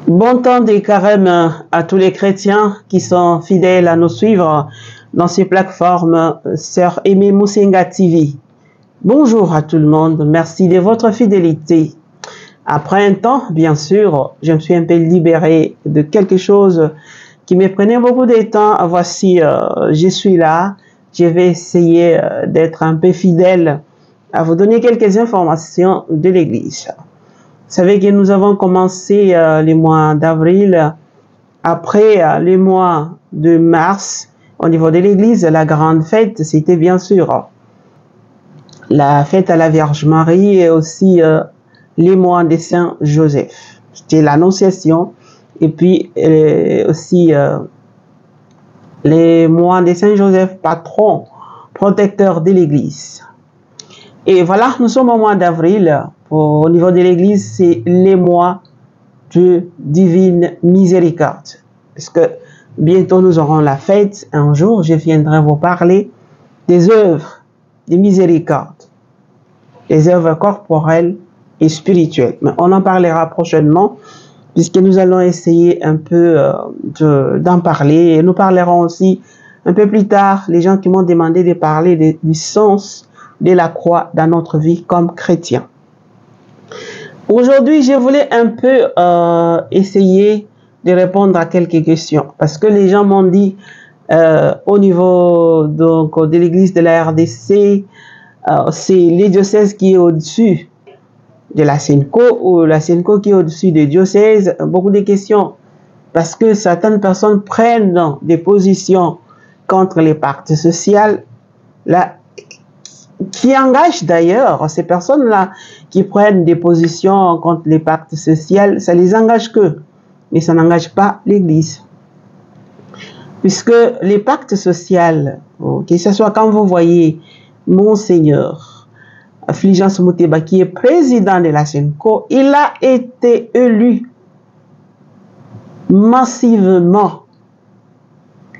Bon temps des carêmes à tous les chrétiens qui sont fidèles à nous suivre dans ces plateformes Sœur Aimée Moussenga TV. Bonjour à tout le monde, merci de votre fidélité. Après un temps, bien sûr, je me suis un peu libérée de quelque chose qui me prenait beaucoup de temps. Voici, je suis là, je vais essayer d'être un peu fidèle à vous donner quelques informations de l'Église. Vous savez que nous avons commencé les mois d'avril, après les mois de mars, au niveau de l'Église, la grande fête, c'était bien sûr la fête à la Vierge Marie et aussi les mois de Saint Joseph. C'était l'Annonciation et puis aussi les mois de Saint Joseph, patron, protecteur de l'Église. Et voilà, nous sommes au mois d'avril. Au niveau de l'Église, c'est les mois de divine miséricorde. Parce que bientôt nous aurons la fête. Un jour, je viendrai vous parler des œuvres de miséricorde. Les œuvres corporelles et spirituelles. Mais on en parlera prochainement, puisque nous allons essayer un peu d'en parler. Et nous parlerons aussi un peu plus tard, les gens qui m'ont demandé de parler du sens de la croix dans notre vie comme chrétiens. Aujourd'hui, je voulais un peu essayer de répondre à quelques questions parce que les gens m'ont dit au niveau donc, de l'église de la RDC, c'est les diocèses qui est au-dessus de la SENCO ou la SENCO qui est au-dessus des diocèses. Beaucoup de questions parce que certaines personnes prennent des positions contre les pactes sociaux. Qui engagent d'ailleurs ces personnes-là qui prennent des positions contre les pactes sociaux, ça les engage que, mais ça n'engage pas l'Église. Puisque les pactes sociaux, que ce soit quand vous voyez Monseigneur Fulgence Muteba qui est président de la SENCO, il a été élu massivement.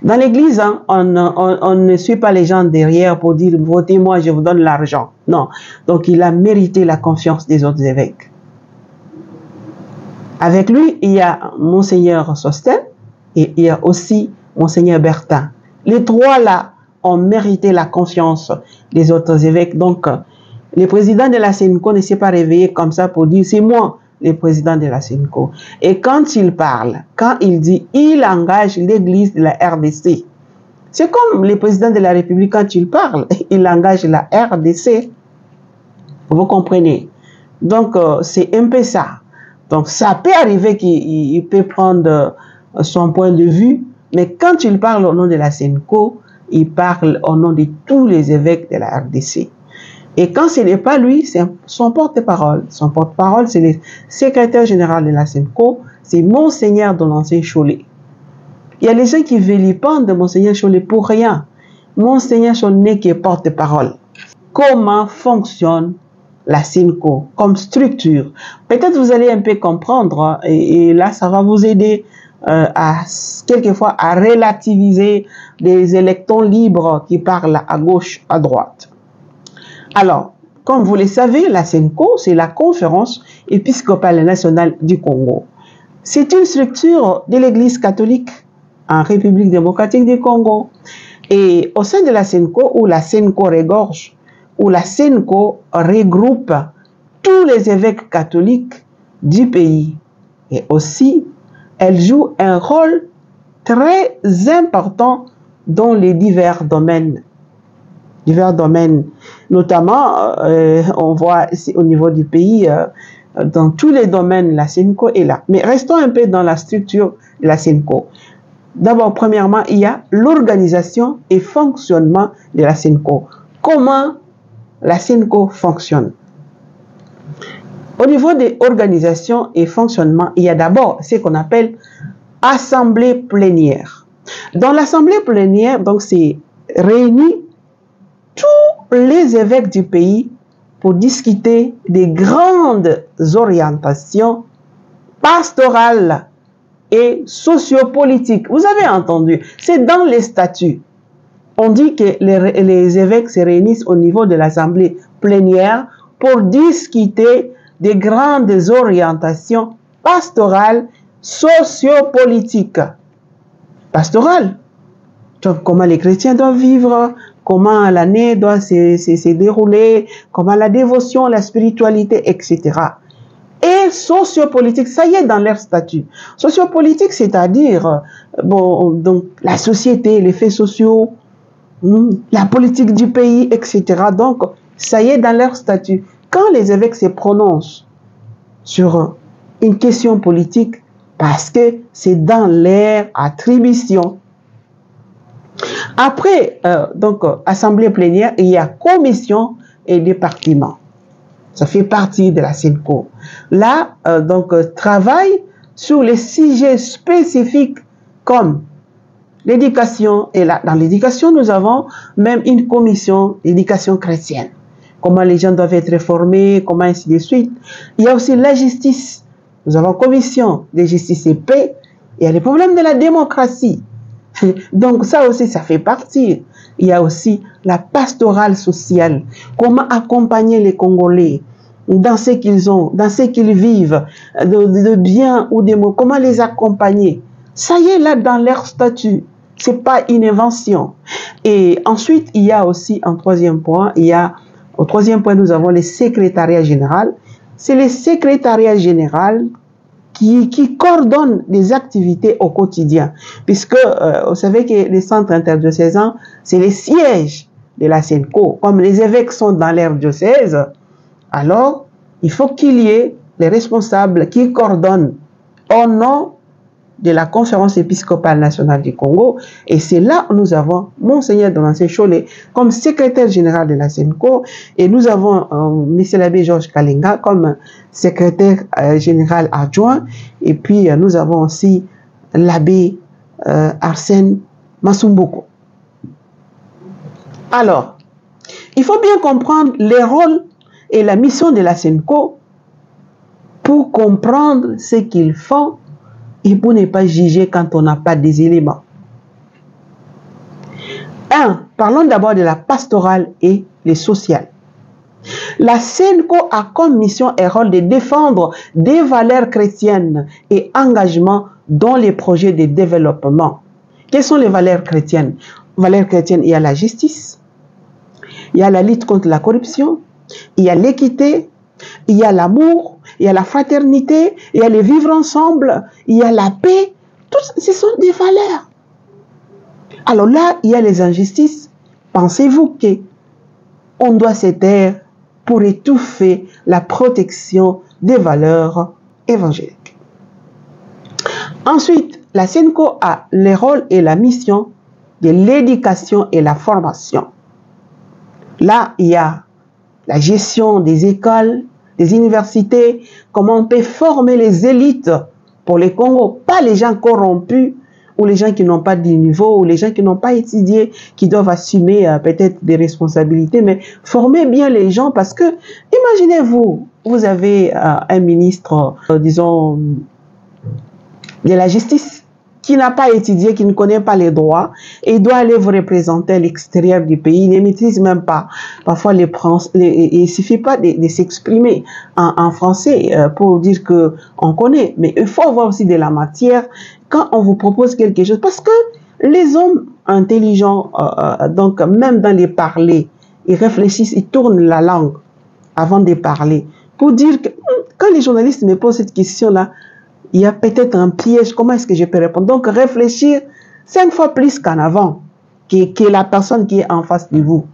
Dans l'église, hein, on ne suit pas les gens derrière pour dire « votez-moi, je vous donne l'argent ». Non. Donc, il a mérité la confiance des autres évêques. Avec lui, il y a Monseigneur Sosten et il y a aussi Monseigneur Bertin. Les trois là ont mérité la confiance des autres évêques. Donc, le président de la SENCO ne s'est pas réveillé comme ça pour dire « c'est moi ». Le président de la SENCO. Et quand il parle, quand il dit, il engage l'église de la RDC. C'est comme le président de la République, quand il parle, il engage la RDC. Vous comprenez? Donc, c'est un peu ça. Donc, ça peut arriver qu'il peut prendre son point de vue, mais quand il parle au nom de la SENCO, il parle au nom de tous les évêques de la RDC. Et quand ce n'est pas lui, c'est son porte-parole. Son porte-parole, c'est le secrétaire général de la SENCO, c'est Monseigneur Donatien Chollet. Il y a les gens qui vilipendent Monseigneur Chollet pour rien. Monseigneur Chollet n'est que porte-parole. Comment fonctionne la SENCO comme structure? Peut-être vous allez un peu comprendre et là, ça va vous aider quelquefois à relativiser des électons libres qui parlent à gauche, à droite. Alors, comme vous le savez, la SENCO, c'est la Conférence épiscopale nationale du Congo. C'est une structure de l'Église catholique en République démocratique du Congo. Et au sein de la SENCO, où la SENCO regorge, où la SENCO regroupe tous les évêques catholiques du pays. Et aussi, elle joue un rôle très important dans les divers domaines. Notamment, on voit au niveau du pays, dans tous les domaines, la SENCO est là. Mais restons un peu dans la structure de la SENCO. D'abord, premièrement, il y a l'organisation et fonctionnement de la SENCO. Comment la SENCO fonctionne? Au niveau des organisations et fonctionnement, il y a d'abord ce qu'on appelle assemblée plénière. Dans l'assemblée plénière, donc c'est réuni tous les évêques du pays pour discuter des grandes orientations pastorales et sociopolitiques. Vous avez entendu, c'est dans les statuts. On dit que les évêques se réunissent au niveau de l'assemblée plénière pour discuter des grandes orientations pastorales sociopolitique, pastorale. Donc, comment les chrétiens doivent vivre, comment l'année doit se dérouler, comment la dévotion, la spiritualité, etc. Et sociopolitique, ça y est dans leur statut. Sociopolitique, c'est-à-dire, bon, donc, la société, les faits sociaux, la politique du pays, etc. Donc, ça y est dans leur statut. Quand les évêques se prononcent sur une question politique, parce que c'est dans leur attribution. Après, donc, assemblée plénière, il y a commission et département. Ça fait partie de la SENCO. Là, donc, travaille sur les sujets spécifiques comme l'éducation. Et là, dans l'éducation, nous avons même une commission d'éducation chrétienne. Comment les gens doivent être formés, comment ainsi de suite. Il y a aussi la justice. Nous avons commission de justice et paix. Il y a les problèmes de la démocratie. Donc ça aussi, ça fait partie. Il y a aussi la pastorale sociale. Comment accompagner les Congolais dans ce qu'ils ont, dans ce qu'ils vivent, de bien ou de maux. Comment les accompagner. Ça y est là dans leur statut. C'est pas une invention. Et ensuite, il y a aussi un troisième point. Au troisième point, nous avons les secrétariats généraux. C'est les secrétariats généraux qui coordonnent des activités au quotidien. Puisque vous savez que les centres interdiocésains, c'est les sièges de la SENCO. Comme les évêques sont dans leur diocèse, alors il faut qu'il y ait les responsables qui coordonnent au nom de la Conférence épiscopale nationale du Congo. Et c'est là où nous avons Monseigneur Donancé Cholet comme secrétaire général de la SENCO. Et nous avons M. l'abbé Georges Kalinga comme secrétaire général adjoint. Et puis nous avons aussi l'abbé Arsène Masumboko. Alors, il faut bien comprendre les rôles et la mission de la SENCO pour comprendre ce qu'ils font et pour ne pas juger quand on n'a pas des éléments. Parlons d'abord de la pastorale et les sociales. La SENCO a comme mission et rôle de défendre des valeurs chrétiennes et engagements dans les projets de développement. Quelles sont les valeurs chrétiennes? Valeurs chrétiennes, il y a la justice, il y a la lutte contre la corruption, il y a l'équité, il y a l'amour, il y a la fraternité, il y a le vivre ensemble, il y a la paix. Tout ce sont des valeurs. Alors là, il y a les injustices. Pensez-vous qu'on doit se taire pour étouffer la protection des valeurs évangéliques? Ensuite, la SENCO a le rôle et la mission de l'éducation et la formation. Là, il y a la gestion des écoles, des universités, comment on peut former les élites pour les Congo, pas les gens corrompus ou les gens qui n'ont pas de niveau ou les gens qui n'ont pas étudié, qui doivent assumer peut-être des responsabilités, mais former bien les gens parce que, imaginez-vous, vous avez un ministre, disons, de la justice, qui n'a pas étudié, qui ne connaît pas les droits, et il doit aller vous représenter à l'extérieur du pays, il ne maîtrise même pas. Parfois, il ne suffit pas de s'exprimer en français pour dire qu'on connaît, mais il faut avoir aussi de la matière quand on vous propose quelque chose. Parce que les hommes intelligents, donc même dans les parler, ils réfléchissent, ils tournent la langue avant de parler. Pour dire que quand les journalistes me posent cette question-là, il y a peut-être un piège, comment est-ce que je peux répondre? Donc réfléchir 5 fois plus qu'en avant, que la personne qui est en face de vous.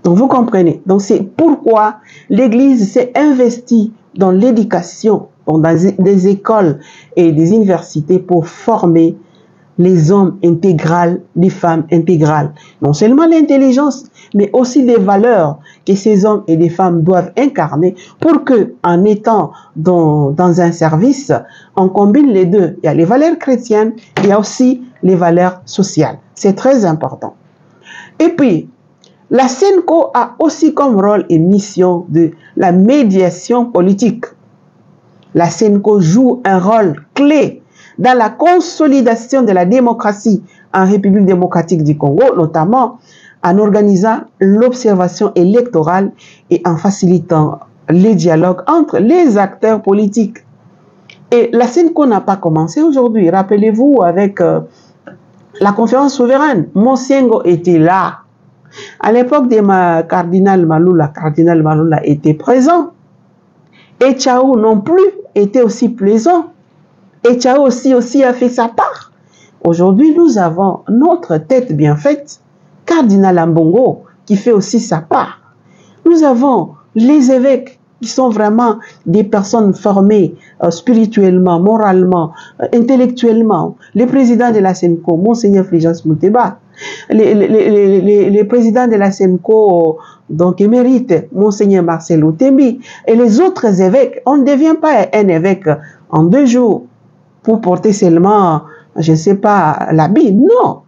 Donc vous comprenez. Donc c'est pourquoi l'Église s'est investie dans l'éducation, dans des écoles et des universités pour former les hommes intégrales, les femmes intégrales. Non seulement l'intelligence, mais aussi les valeurs que ces hommes et les femmes doivent incarner pour que, en étant dans un service, on combine les deux. Il y a les valeurs chrétiennes, il y a aussi les valeurs sociales. C'est très important. Et puis, la SENCO a aussi comme rôle et mission de la médiation politique. La SENCO joue un rôle clé dans la consolidation de la démocratie en République démocratique du Congo, notamment en organisant l'observation électorale et en facilitant les dialogues entre les acteurs politiques. Et la SENCO n'a pas commencé aujourd'hui. Rappelez-vous, avec la conférence souveraine, Monsengo était là. À l'époque de Cardinal Maloula était présent. Et Tchao non plus était aussi présent. Et Tchao aussi a fait sa part. Aujourd'hui, nous avons notre tête bien faite, Cardinal Ambongo, qui fait aussi sa part. Nous avons les évêques qui sont vraiment des personnes formées spirituellement, moralement, intellectuellement. Le président de la SENCO, Monseigneur Fulgence Mouteba. Les présidents de la SENCO, donc émérite, Monseigneur Marcel Outembi. Et les autres évêques, on ne devient pas un évêque en 2 jours pour porter seulement, je ne sais pas, l'habit. Non.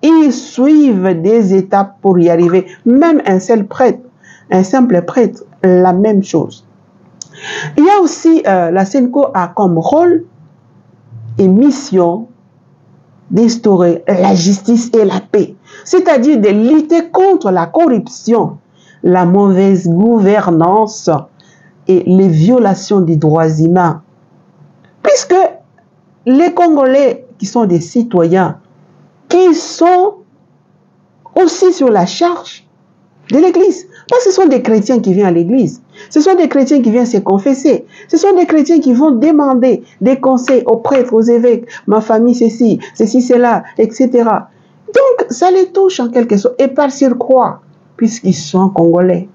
Ils suivent des étapes pour y arriver. Même un seul prêtre, un simple prêtre, la même chose. Il y a aussi, la SENCO a comme rôle et mission d'instaurer la justice et la paix. C'est-à-dire de lutter contre la corruption, la mauvaise gouvernance et les violations des droits humains. Puisque les Congolais qui sont des citoyens, qui sont aussi sur la charge de l'Église. Parce que ce sont des chrétiens qui viennent à l'Église. Ce sont des chrétiens qui viennent se confesser. Ce sont des chrétiens qui vont demander des conseils aux prêtres, aux évêques. Ma famille, ceci, cela, etc. Donc, ça les touche en quelque sorte. Et par surcroît, puisqu'ils sont Congolais.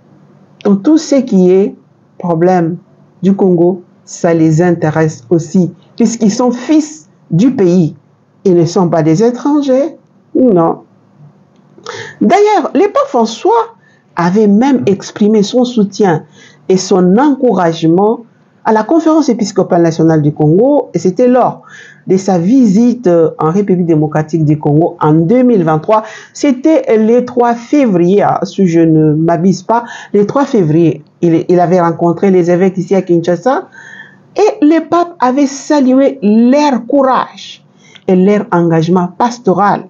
Donc, tout ce qui est problème du Congo, ça les intéresse aussi. Puisqu'ils sont fils du pays. Ils ne sont pas des étrangers. Non. D'ailleurs, le pape François avait même exprimé son soutien et son encouragement à la conférence épiscopale nationale du Congo, et c'était lors de sa visite en République démocratique du Congo en 2023. C'était le 3 février, si je ne m'abuse pas, le 3 février, il avait rencontré les évêques ici à Kinshasa, et le pape avait salué leur courage et leur engagement pastoral.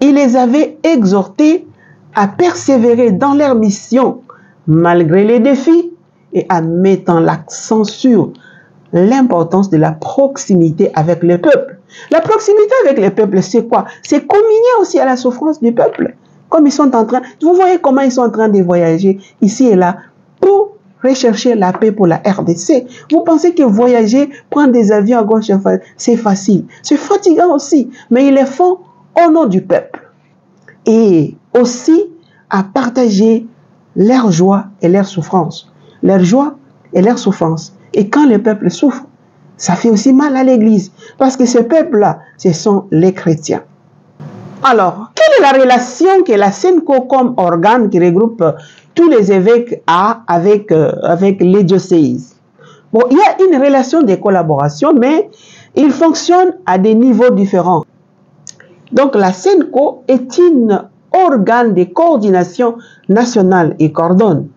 Il les avait exhortés à persévérer dans leur mission malgré les défis et en mettant l'accent sur l'importance de la proximité avec le peuple. La proximité avec le peuple, c'est quoi? C'est communier aussi à la souffrance du peuple. Comme ils sont en train, vous voyez comment ils sont en train de voyager ici et là pour rechercher la paix pour la RDC. Vous pensez que voyager, prendre des avions à gauche, c'est facile. C'est fatigant aussi, mais ils le font au nom du peuple. Et aussi à partager leur joie et leur souffrance. Leur joie et leur souffrance. Et quand le peuple souffre, ça fait aussi mal à l'Église. Parce que ce peuple-là, ce sont les chrétiens. Alors, quelle est la relation que la SENCO comme organe qui regroupe tous les évêques a avec les diocèses? Bon, il y a une relation de collaboration, mais il fonctionne à des niveaux différents. Donc, la SENCO est un organe de coordination nationale et coordonne.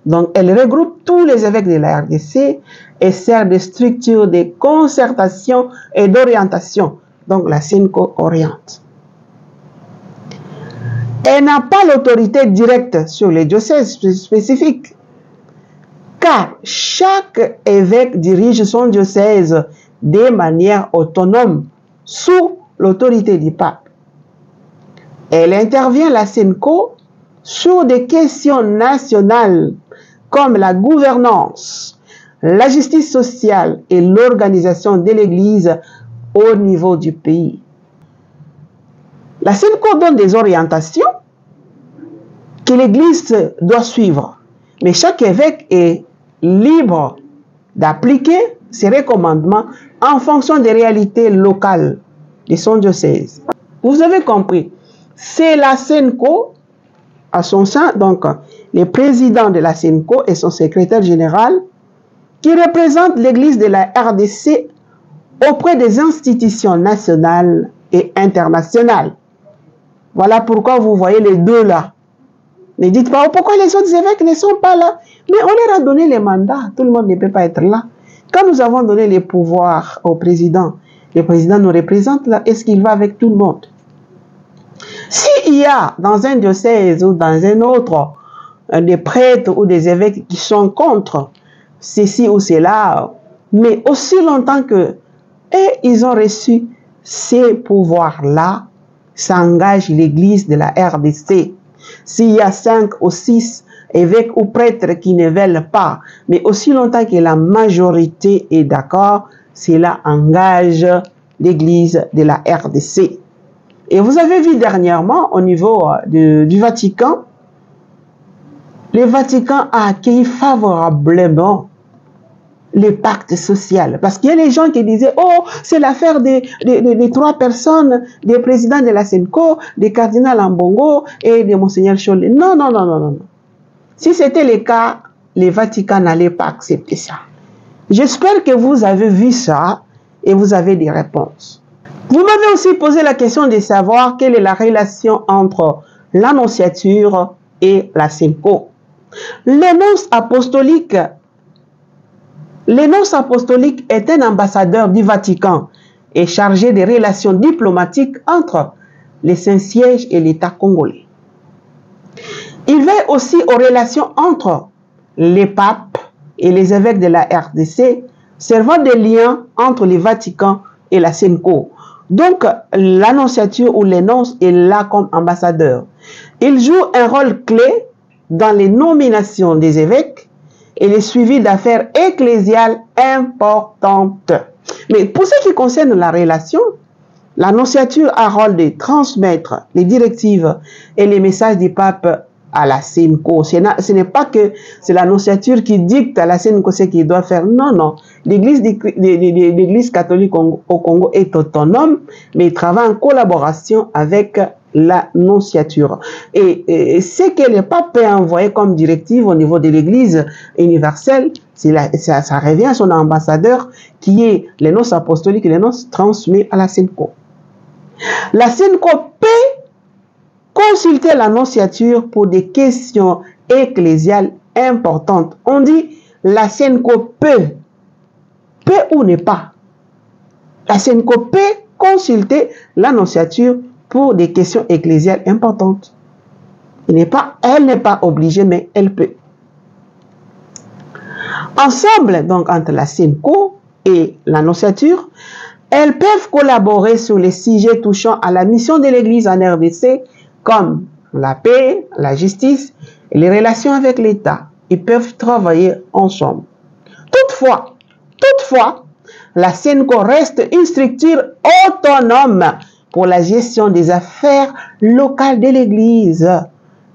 Donc, elle regroupe tous les évêques de la RDC et sert de structure de concertation et d'orientation. Donc, la SENCO oriente. Elle n'a pas l'autorité directe sur les diocèses spécifiques, car chaque évêque dirige son diocèse de manière autonome, sous l'autorité du pape. Elle intervient, la SENCO, sur des questions nationales comme la gouvernance, la justice sociale et l'organisation de l'Église au niveau du pays. La SENCO donne des orientations que l'Église doit suivre, mais chaque évêque est libre d'appliquer ses recommandements en fonction des réalités locales de son diocèse. Vous avez compris, c'est la SENCO à son sein, donc le président de la SENCO et son secrétaire général, qui représentent l'Église de la RDC auprès des institutions nationales et internationales. Voilà pourquoi vous voyez les deux là. Ne dites pas, oh, pourquoi les autres évêques ne sont pas là? Mais on leur a donné les mandats, tout le monde ne peut pas être là. Quand nous avons donné les pouvoirs au président, le président nous représente là, est-ce qu'il va avec tout le monde? S'il y a dans un diocèse ou dans un autre des prêtres ou des évêques qui sont contre ceci ou cela, Mais aussi longtemps que ils ont reçu ces pouvoirs-là, s'engage l'Église de la RDC. S'il y a 5 ou 6 évêques ou prêtres qui ne veulent pas, mais aussi longtemps que la majorité est d'accord, cela engage l'Église de la RDC. Et vous avez vu dernièrement au niveau du Vatican, le Vatican a accueilli favorablement le pacte social. Parce qu'il y a des gens qui disaient, oh, c'est l'affaire des 3 personnes, des présidents de la SENCO, des cardinals Ambongo et de Monseigneur Cholet. Non, non, non, non, non. Si c'était le cas, le Vatican n'allait pas accepter ça. J'espère que vous avez vu ça et vous avez des réponses. Vous m'avez aussi posé la question de savoir quelle est la relation entre l'annonciature et la SENCO. L'énonce apostolique est un ambassadeur du Vatican et chargé des relations diplomatiques entre les Saint-Sièges et l'État congolais. Il veille aussi aux relations entre les papes et les évêques de la RDC, servant de lien entre le Vatican et la SENCO. Donc, l'annonciature ou l'énonce est là comme ambassadeur. Il joue un rôle clé dans les nominations des évêques et le suivi d'affaires ecclésiales importantes. Mais pour ce qui concerne la relation, l'annonciature a rôle de transmettre les directives et les messages du pape à la SENCO. Ce n'est pas que c'est l'annonciature qui dicte à la SENCO ce qu'il doit faire. Non, non. L'Église catholique au Congo est autonome, mais il travaille en collaboration avec l'annonciature. Et ce que le pape peut envoyer comme directive au niveau de l'Église universelle, ça revient à son ambassadeur qui est l'énonce apostolique et l'énonce transmis à la SENCO. La SENCO peut consulter l'annonciature pour des questions ecclésiales importantes. On dit la SENCO peut ou ne pas. La SENCO peut consulter l'annonciature pour des questions ecclésiales importantes. Elle n'est pas obligée, mais elle peut. Ensemble, donc, entre la SENCO et l'annonciature, elles peuvent collaborer sur les sujets touchant à la mission de l'Église en RDC, comme la paix, la justice et les relations avec l'État. Ils peuvent travailler ensemble. Toutefois, la SENCO reste une structure autonome pour la gestion des affaires locales de l'Église,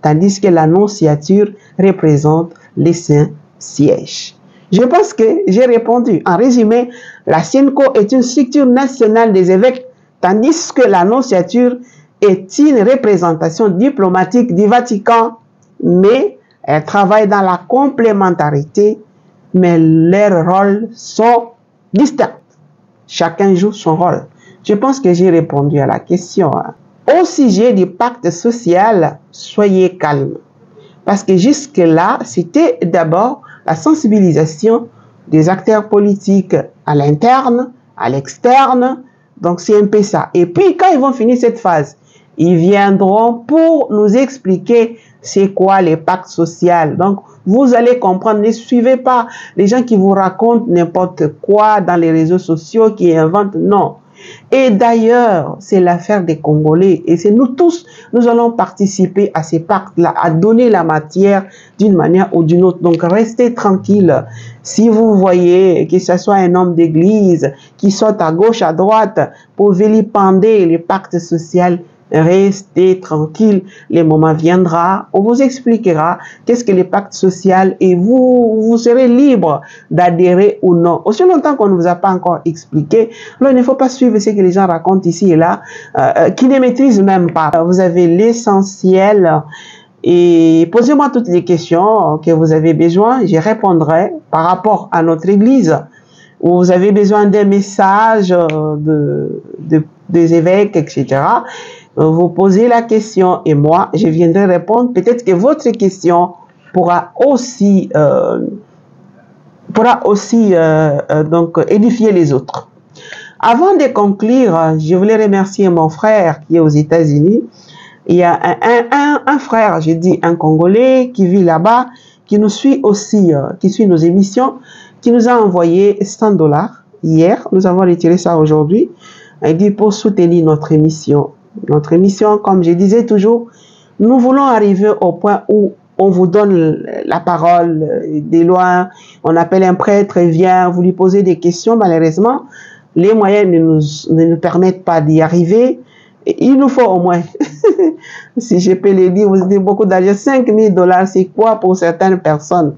tandis que l'annonciature représente les Saint-Sièges. Je pense que j'ai répondu. En résumé, la SENCO est une structure nationale des évêques, tandis que l'annonciature est une représentation diplomatique du Vatican, mais elle travaille dans la complémentarité, mais leurs rôles sont distincts. Chacun joue son rôle. Je pense que j'ai répondu à la question. Au sujet du pacte social, soyez calme. Parce que jusque-là, c'était d'abord la sensibilisation des acteurs politiques à l'interne, à l'externe. Donc, c'est un peu ça. Et puis, quand ils vont finir cette phase, ils viendront pour nous expliquer c'est quoi les pactes sociaux. Donc, vous allez comprendre. Ne suivez pas les gens qui vous racontent n'importe quoi dans les réseaux sociaux, qui inventent. Non. Et d'ailleurs, c'est l'affaire des Congolais. Et c'est nous tous, nous allons participer à ces pactes-là, à donner la matière d'une manière ou d'une autre. Donc, restez tranquille. Si vous voyez que ce soit un homme d'église qui saute à gauche, à droite pour vilipender les pactes sociaux, restez tranquille, le moment viendra, on vous expliquera qu'est-ce que les pactes sociaux et vous serez libre d'adhérer ou non. Aussi longtemps qu'on ne vous a pas encore expliqué, alors il ne faut pas suivre ce que les gens racontent ici et là, qui ne maîtrisent même pas. Vous avez l'essentiel et posez-moi toutes les questions que vous avez besoin, j'y répondrai par rapport à notre église. Où vous avez besoin d'un message des évêques, etc. Vous posez la question et moi, je viendrai répondre. Peut-être que votre question pourra aussi donc édifier les autres. Avant de conclure, je voulais remercier mon frère qui est aux États-Unis. Il y a un frère, j'ai dit un Congolais qui vit là-bas, qui nous suit aussi, qui suit nos émissions, qui nous a envoyé 100 $ hier. Nous avons retiré ça aujourd'hui. Il dit pour soutenir notre émission. Notre émission, comme je disais toujours, nous voulons arriver au point où on vous donne la parole des lois. On appelle un prêtre, il vient, vous lui posez des questions. Malheureusement, les moyens ne nous permettent pas d'y arriver. Et il nous faut au moins, si je peux le dire, vous avez beaucoup d'argent, 5 000 $, c'est quoi pour certaines personnes?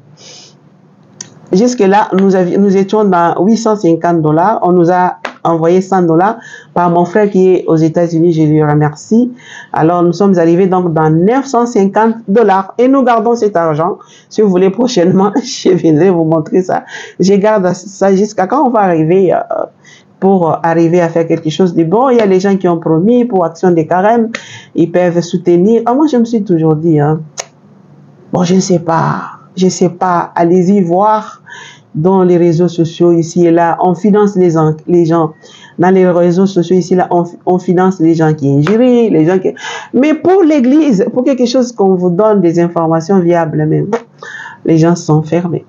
Jusque-là, nous étions dans 850 $. On nous a envoyé 100 $ par mon frère qui est aux États-Unis. Je lui remercie. Alors, nous sommes arrivés donc dans 950 $ et nous gardons cet argent. Si vous voulez prochainement, je viendrai vous montrer ça. Je garde ça jusqu'à quand on va arriver pour arriver à faire quelque chose de bon. Il y a les gens qui ont promis pour Action des Carême, ils peuvent soutenir. Moi, je me suis toujours dit, bon, je ne sais pas, allez-y voir dans les réseaux sociaux ici et là, on finance les gens. Dans les réseaux sociaux ici et là, on finance les gens qui injurient, les gens qui... Mais pour l'église, pour quelque chose qu'on vous donne des informations viables même, les gens sont fermés.